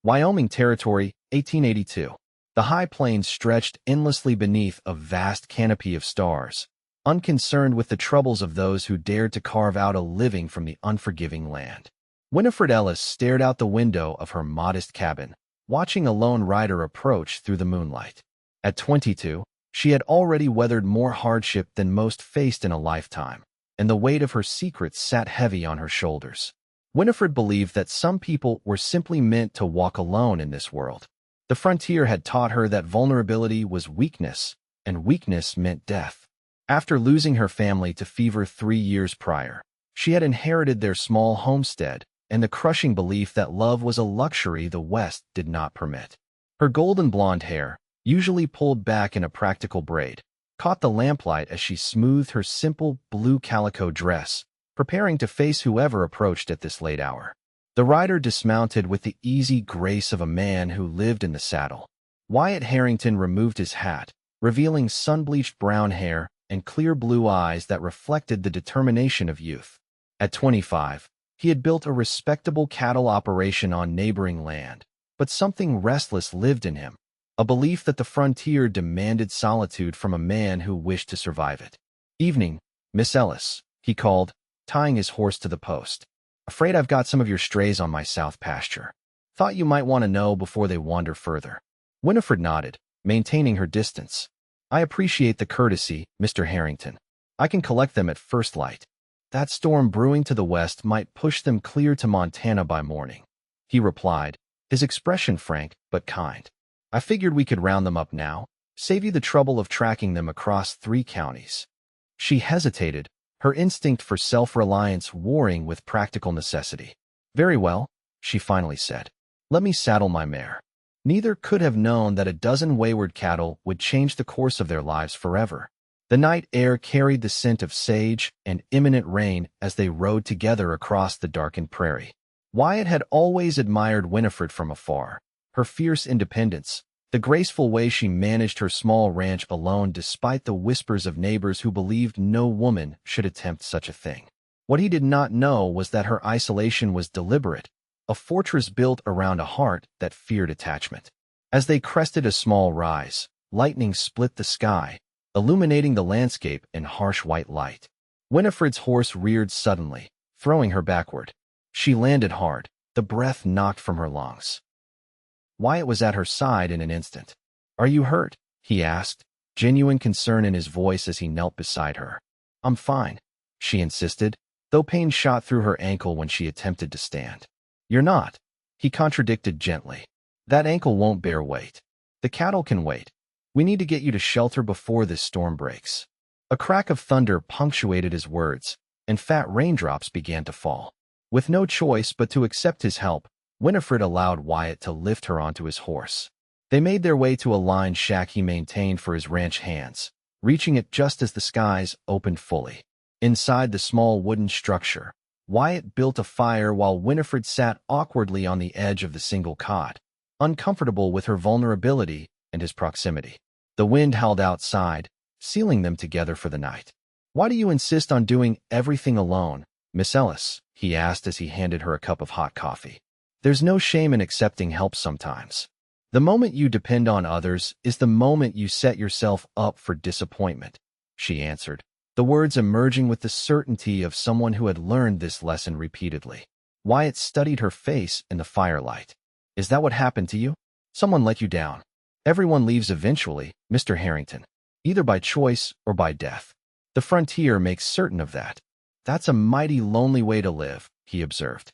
Wyoming Territory, 1882. The high plains stretched endlessly beneath a vast canopy of stars, unconcerned with the troubles of those who dared to carve out a living from the unforgiving land. Winifred Ellis stared out the window of her modest cabin, watching a lone rider approach through the moonlight. At 22, she had already weathered more hardship than most faced in a lifetime, and the weight of her secrets sat heavy on her shoulders. Winifred believed that some people were simply meant to walk alone in this world. The frontier had taught her that vulnerability was weakness, and weakness meant death. After losing her family to fever 3 years prior, she had inherited their small homestead and the crushing belief that love was a luxury the West did not permit. Her golden blonde hair, usually pulled back in a practical braid, caught the lamplight as she smoothed her simple blue calico dress, preparing to face whoever approached at this late hour. The rider dismounted with the easy grace of a man who lived in the saddle. Wyatt Harrington removed his hat, revealing sun-bleached brown hair and clear blue eyes that reflected the determination of youth. At 25, he had built a respectable cattle operation on neighboring land, but something restless lived in him, a belief that the frontier demanded solitude from a man who wished to survive it. "Evening, Miss Ellis," he called, tying his horse to the post. "Afraid I've got some of your strays on my south pasture. Thought you might want to know before they wander further." Winifred nodded, maintaining her distance. "I appreciate the courtesy, Mr. Harrington. I can collect them at first light. That storm brewing to the west might push them clear to Montana by morning," he replied, his expression frank but kind. "I figured we could round them up now, save you the trouble of tracking them across 3 counties." She hesitated, her instinct for self-reliance warring with practical necessity. "Very well," she finally said. "Let me saddle my mare." Neither could have known that a dozen wayward cattle would change the course of their lives forever. The night air carried the scent of sage and imminent rain as they rode together across the darkened prairie. Wyatt had always admired Winifred from afar, her fierce independence, the graceful way she managed her small ranch alone despite the whispers of neighbors who believed no woman should attempt such a thing. What he did not know was that her isolation was deliberate, a fortress built around a heart that feared attachment. As they crested a small rise, lightning split the sky, illuminating the landscape in harsh white light. Winifred's horse reared suddenly, throwing her backward. She landed hard, the breath knocked from her lungs. Wyatt was at her side in an instant. "Are you hurt?" he asked, genuine concern in his voice as he knelt beside her. "I'm fine," she insisted, though pain shot through her ankle when she attempted to stand. "You're not," he contradicted gently. "That ankle won't bear weight. The cattle can wait. We need to get you to shelter before this storm breaks." A crack of thunder punctuated his words, and fat raindrops began to fall. With no choice but to accept his help, Winifred allowed Wyatt to lift her onto his horse. They made their way to a lined shack he maintained for his ranch hands, reaching it just as the skies opened fully. Inside the small wooden structure, Wyatt built a fire while Winifred sat awkwardly on the edge of the single cot, uncomfortable with her vulnerability and his proximity. The wind howled outside, sealing them together for the night. "Why do you insist on doing everything alone, Miss Ellis?" he asked as he handed her a cup of hot coffee. "There's no shame in accepting help sometimes. The moment you depend on others is the moment you set yourself up for disappointment," she answered, the words emerging with the certainty of someone who had learned this lesson repeatedly. Wyatt studied her face in the firelight. "Is that what happened to you? Someone let you down? Everyone leaves eventually, Mr. Harrington, either by choice or by death. The frontier makes certain of that. That's a mighty lonely way to live," he observed.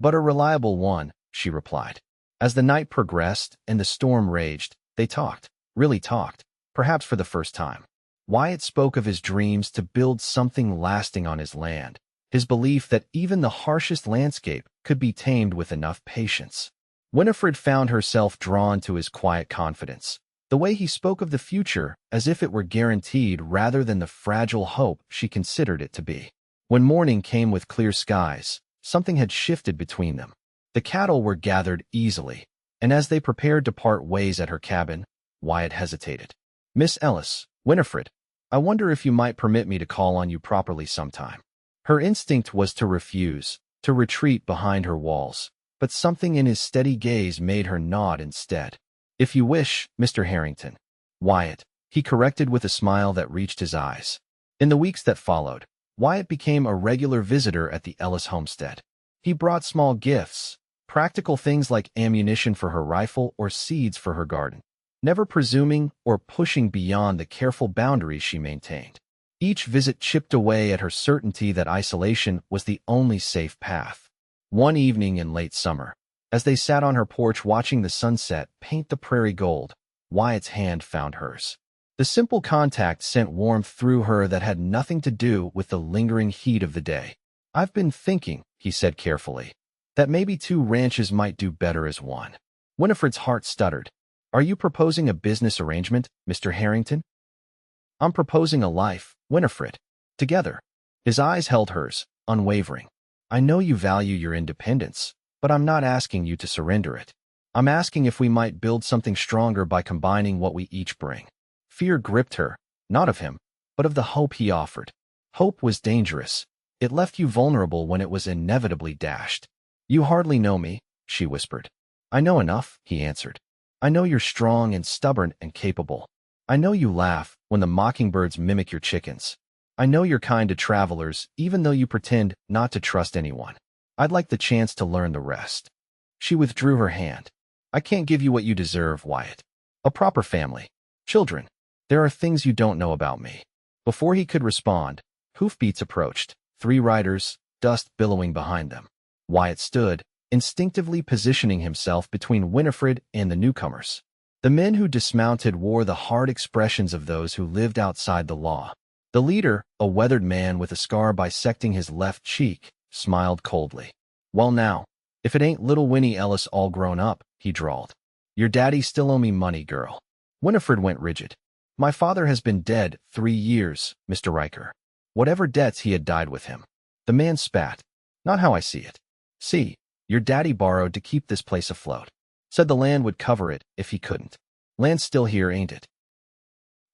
"But a reliable one," she replied. As the night progressed and the storm raged, they talked, really talked, perhaps for the first time. Wyatt spoke of his dreams to build something lasting on his land, his belief that even the harshest landscape could be tamed with enough patience. Winifred found herself drawn to his quiet confidence, the way he spoke of the future as if it were guaranteed rather than the fragile hope she considered it to be. When morning came with clear skies, something had shifted between them. The cattle were gathered easily, and as they prepared to part ways at her cabin, Wyatt hesitated. "Miss Ellis, Winifred, I wonder if you might permit me to call on you properly sometime." Her instinct was to refuse, to retreat behind her walls, but something in his steady gaze made her nod instead. "If you wish, Mr. Harrington." "Wyatt," he corrected with a smile that reached his eyes. In the weeks that followed, Wyatt became a regular visitor at the Ellis homestead. He brought small gifts, practical things like ammunition for her rifle or seeds for her garden, never presuming or pushing beyond the careful boundaries she maintained. Each visit chipped away at her certainty that isolation was the only safe path. One evening in late summer, as they sat on her porch watching the sunset paint the prairie gold, Wyatt's hand found hers. The simple contact sent warmth through her that had nothing to do with the lingering heat of the day. "I've been thinking," he said carefully, "that maybe 2 ranches might do better as one." Winifred's heart stuttered. "Are you proposing a business arrangement, Mr. Harrington?" "I'm proposing a life, Winifred. Together." His eyes held hers, unwavering. "I know you value your independence, but I'm not asking you to surrender it. I'm asking if we might build something stronger by combining what we each bring." Fear gripped her, not of him, but of the hope he offered. Hope was dangerous. It left you vulnerable when it was inevitably dashed. "You hardly know me," she whispered. "I know enough," he answered. "I know you're strong and stubborn and capable. I know you laugh when the mockingbirds mimic your chickens. I know you're kind to travelers, even though you pretend not to trust anyone. I'd like the chance to learn the rest." She withdrew her hand. "I can't give you what you deserve, Wyatt. A proper family. Children. There are things you don't know about me." Before he could respond, hoofbeats approached, 3 riders, dust billowing behind them. Wyatt stood, instinctively positioning himself between Winifred and the newcomers. The men who dismounted wore the hard expressions of those who lived outside the law. The leader, a weathered man with a scar bisecting his left cheek, smiled coldly. "Well now, if it ain't little Winnie Ellis all grown up," he drawled. "Your daddy still owe me money, girl." Winifred went rigid. "My father has been dead 3 years, Mr. Riker. Whatever debts he had died with him." The man spat. "Not how I see it. See, your daddy borrowed to keep this place afloat. Said the land would cover it if he couldn't. Land's still here, ain't it?"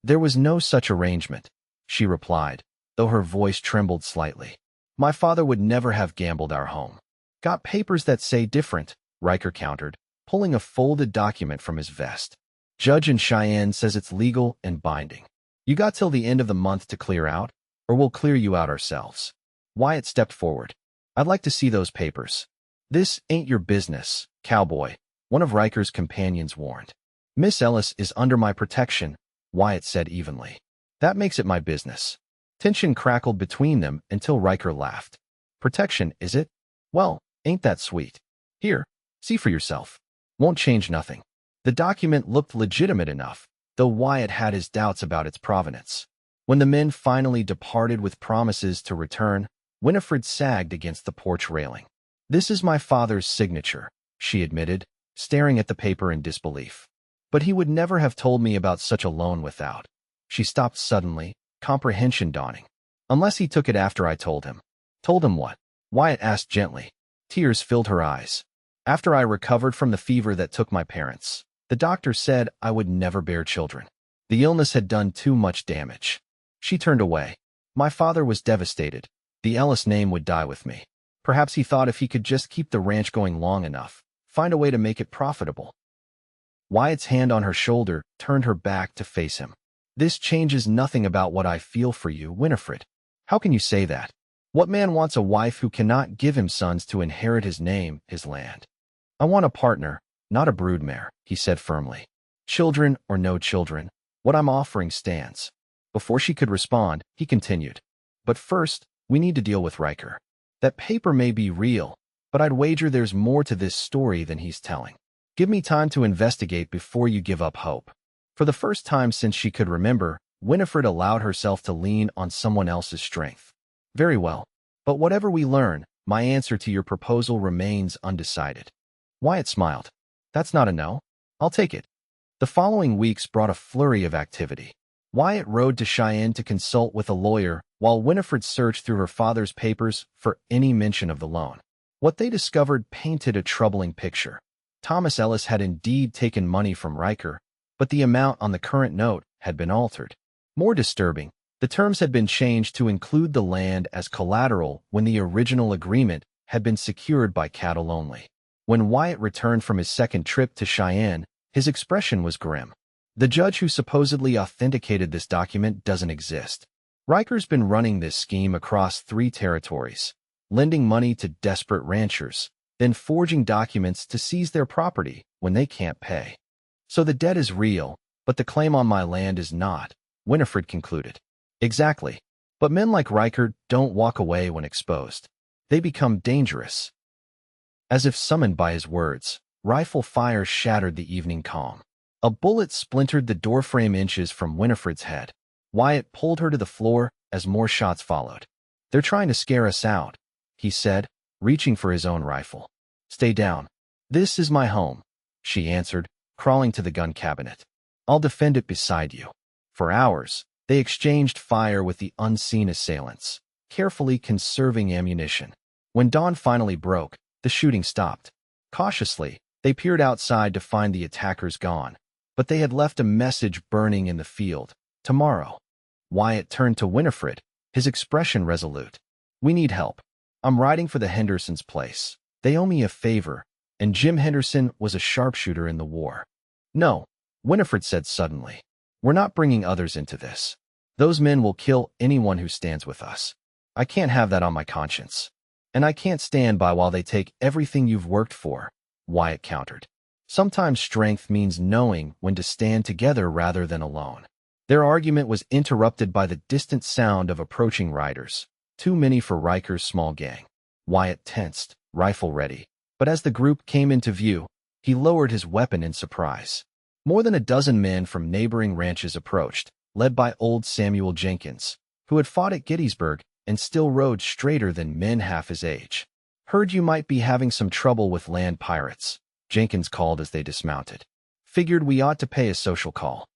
"There was no such arrangement," she replied, though her voice trembled slightly. "My father would never have gambled our home." "Got papers that say different," Riker countered, pulling a folded document from his vest. "Judge in Cheyenne says it's legal and binding. You got till the end of the month to clear out, or we'll clear you out ourselves." Wyatt stepped forward. "I'd like to see those papers." "This ain't your business, Cowboy," one of Riker's companions warned. "Miss Ellis is under my protection," Wyatt said evenly. "That makes it my business." Tension crackled between them until Riker laughed. "Protection, is it? Well, ain't that sweet? Here, see for yourself. Won't change nothing." The document looked legitimate enough, though Wyatt had his doubts about its provenance. When the men finally departed with promises to return, Winifred sagged against the porch railing. "This is my father's signature," she admitted, staring at the paper in disbelief. "But he would never have told me about such a loan without." She stopped suddenly, comprehension dawning. "Unless he took it after I told him." "Told him what?" Wyatt asked gently. Tears filled her eyes. "After I recovered from the fever that took my parents. The doctor said I would never bear children. The illness had done too much damage." She turned away. "My father was devastated. The Ellis name would die with me. Perhaps he thought if he could just keep the ranch going long enough, find a way to make it profitable." Wyatt's hand on her shoulder turned her back to face him. "This changes nothing about what I feel for you, Winifred. How can you say that? What man wants a wife who cannot give him sons to inherit his name, his land?" "I want a partner, not a broodmare," he said firmly. "Children or no children, what I'm offering stands." Before she could respond, he continued. "But first, we need to deal with Riker. That paper may be real, but I'd wager there's more to this story than he's telling. Give me time to investigate before you give up hope." For the first time since she could remember, Winifred allowed herself to lean on someone else's strength. "Very well. But whatever we learn, my answer to your proposal remains undecided." Wyatt smiled. "That's not a no. I'll take it." The following weeks brought a flurry of activity. Wyatt rode to Cheyenne to consult with a lawyer, while Winifred searched through her father's papers for any mention of the loan. What they discovered painted a troubling picture. Thomas Ellis had indeed taken money from Riker, but the amount on the current note had been altered. More disturbing, the terms had been changed to include the land as collateral when the original agreement had been secured by cattle only. When Wyatt returned from his second trip to Cheyenne, his expression was grim. The judge who supposedly authenticated this document doesn't exist. Riker's been running this scheme across 3 territories, lending money to desperate ranchers, then forging documents to seize their property when they can't pay. So the debt is real, but the claim on my land is not, Winifred concluded. Exactly. But men like Riker don't walk away when exposed. They become dangerous. As if summoned by his words, rifle fire shattered the evening calm. A bullet splintered the doorframe inches from Winifred's head. Wyatt pulled her to the floor as more shots followed. "They're trying to scare us out," he said, reaching for his own rifle. "Stay down. This is my home," she answered, crawling to the gun cabinet. "I'll defend it beside you." For hours, they exchanged fire with the unseen assailants, carefully conserving ammunition. When dawn finally broke, the shooting stopped. Cautiously, they peered outside to find the attackers gone, but they had left a message burning in the field: tomorrow. Wyatt turned to Winifred, his expression resolute. "We need help. I'm riding for the Hendersons' place. They owe me a favor, and Jim Henderson was a sharpshooter in the war." "No," Winifred said suddenly. "We're not bringing others into this. Those men will kill anyone who stands with us. I can't have that on my conscience. And I can't stand by while they take everything you've worked for," Wyatt countered. "Sometimes strength means knowing when to stand together rather than alone." Their argument was interrupted by the distant sound of approaching riders, too many for Riker's small gang. Wyatt tensed, rifle ready, but as the group came into view, he lowered his weapon in surprise. More than a dozen men from neighboring ranches approached, led by old Samuel Jenkins, who had fought at Gettysburg and still rode straighter than men half his age. "Heard you might be having some trouble with land pirates," Jenkins called as they dismounted. "Figured we ought to pay a social call."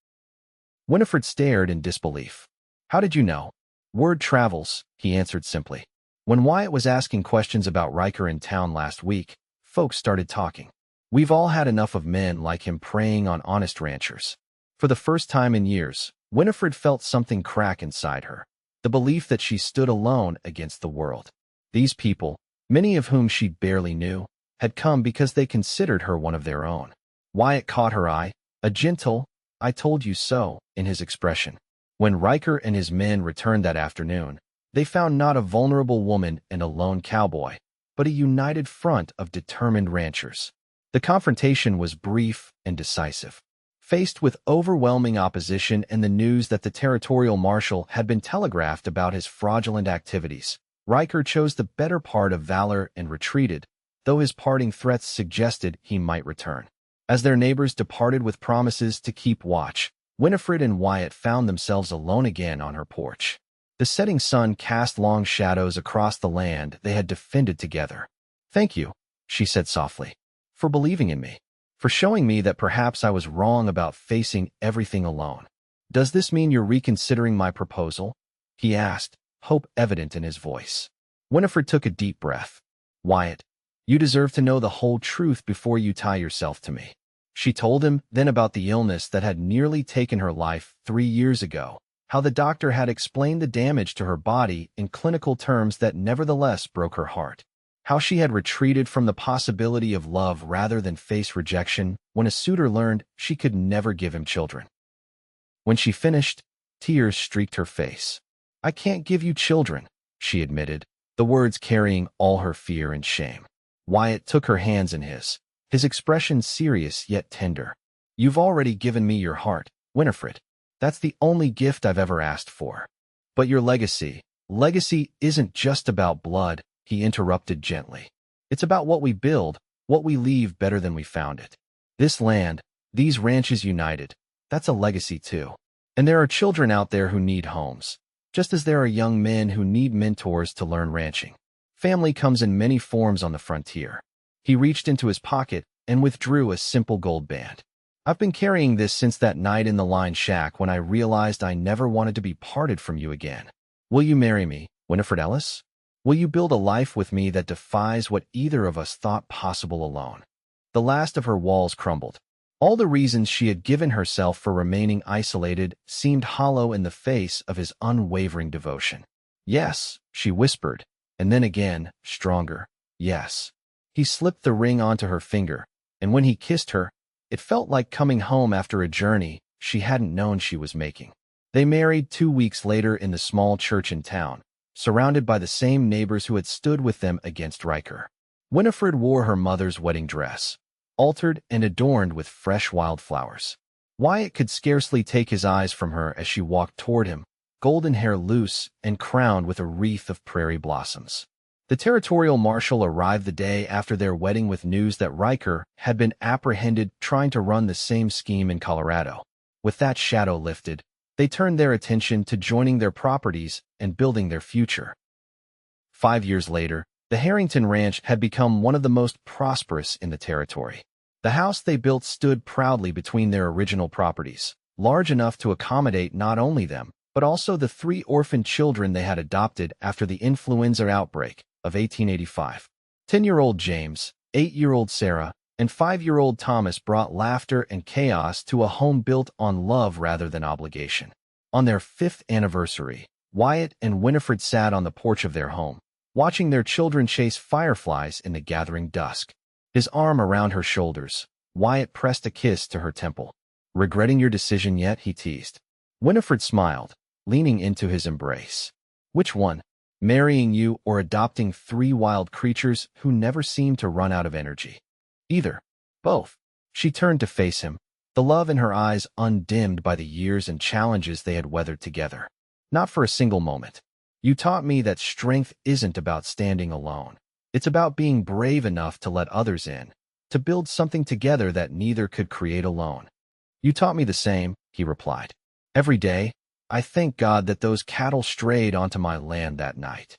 Winifred stared in disbelief. "How did you know?" "Word travels," he answered simply. "When Wyatt was asking questions about Riker in town last week, folks started talking. We've all had enough of men like him preying on honest ranchers." For the first time in years, Winifred felt something crack inside her, the belief that she stood alone against the world. These people, many of whom she barely knew, had come because they considered her one of their own. Wyatt caught her eye, a gentle, "I told you so," in his expression. When Riker and his men returned that afternoon, they found not a vulnerable woman and a lone cowboy, but a united front of determined ranchers. The confrontation was brief and decisive. Faced with overwhelming opposition and the news that the territorial marshal had been telegraphed about his fraudulent activities, Riker chose the better part of valor and retreated, though his parting threats suggested he might return. As their neighbors departed with promises to keep watch, Winifred and Wyatt found themselves alone again on her porch. The setting sun cast long shadows across the land they had defended together. "Thank you," she said softly, "for believing in me, for showing me that perhaps I was wrong about facing everything alone. Does this mean you're reconsidering my proposal?" he asked, hope evident in his voice. Winifred took a deep breath. "Wyatt, you deserve to know the whole truth before you tie yourself to me." She told him then about the illness that had nearly taken her life 3 years ago, how the doctor had explained the damage to her body in clinical terms that nevertheless broke her heart, how she had retreated from the possibility of love rather than face rejection when a suitor learned she could never give him children. When she finished, tears streaked her face. "I can't give you children," she admitted, the words carrying all her fear and shame. Wyatt took her hands in his expression serious yet tender. "You've already given me your heart, Winifred. That's the only gift I've ever asked for. But your legacy isn't just about blood," he interrupted gently. "It's about what we build, what we leave better than we found it. This land, these ranches united, that's a legacy too. And there are children out there who need homes, just as there are young men who need mentors to learn ranching. Family comes in many forms on the frontier." He reached into his pocket and withdrew a simple gold band. "I've been carrying this since that night in the line shack when I realized I never wanted to be parted from you again. Will you marry me, Winifred Ellis? Will you build a life with me that defies what either of us thought possible alone?" The last of her walls crumbled. All the reasons she had given herself for remaining isolated seemed hollow in the face of his unwavering devotion. "Yes," she whispered, and then again, stronger, "Yes." He slipped the ring onto her finger, and when he kissed her, it felt like coming home after a journey she hadn't known she was making. They married 2 weeks later in the small church in town, surrounded by the same neighbors who had stood with them against Riker. Winifred wore her mother's wedding dress, altered and adorned with fresh wildflowers. Wyatt could scarcely take his eyes from her as she walked toward him, golden hair loose and crowned with a wreath of prairie blossoms. The territorial marshal arrived the day after their wedding with news that Riker had been apprehended trying to run the same scheme in Colorado. With that shadow lifted, they turned their attention to joining their properties and building their future. 5 years later, the Harrington Ranch had become one of the most prosperous in the territory. The house they built stood proudly between their original properties, large enough to accommodate not only them, but also the 3 orphan children they had adopted after the influenza outbreak of 1885. 10-year-old James, 8-year-old Sarah, and 5-year-old Thomas brought laughter and chaos to a home built on love rather than obligation. On their 5th anniversary, Wyatt and Winifred sat on the porch of their home, watching their children chase fireflies in the gathering dusk. His arm around her shoulders, Wyatt pressed a kiss to her temple. "Regretting your decision yet?" he teased. Winifred smiled, leaning into his embrace. "Which one? Marrying you or adopting 3 wild creatures who never seem to run out of energy?" "Either. Both." She turned to face him, the love in her eyes undimmed by the years and challenges they had weathered together. "Not for a single moment. You taught me that strength isn't about standing alone. It's about being brave enough to let others in, to build something together that neither could create alone." "You taught me the same," he replied. "Every day, I thank God that those cattle strayed onto my land that night."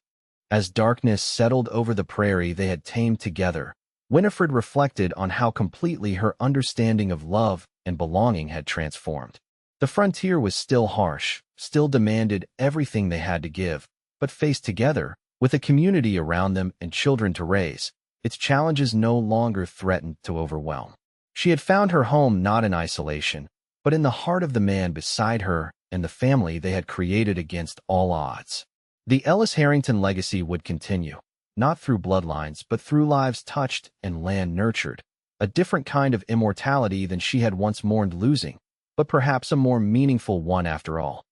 As darkness settled over the prairie they had tamed together, Winifred reflected on how completely her understanding of love and belonging had transformed. The frontier was still harsh, still demanded everything they had to give, but faced together, with a community around them and children to raise, its challenges no longer threatened to overwhelm. She had found her home not in isolation, but in the heart of the man beside her and the family they had created against all odds. The Ellis Harrington legacy would continue, not through bloodlines but through lives touched and land nurtured, a different kind of immortality than she had once mourned losing, but perhaps a more meaningful one after all.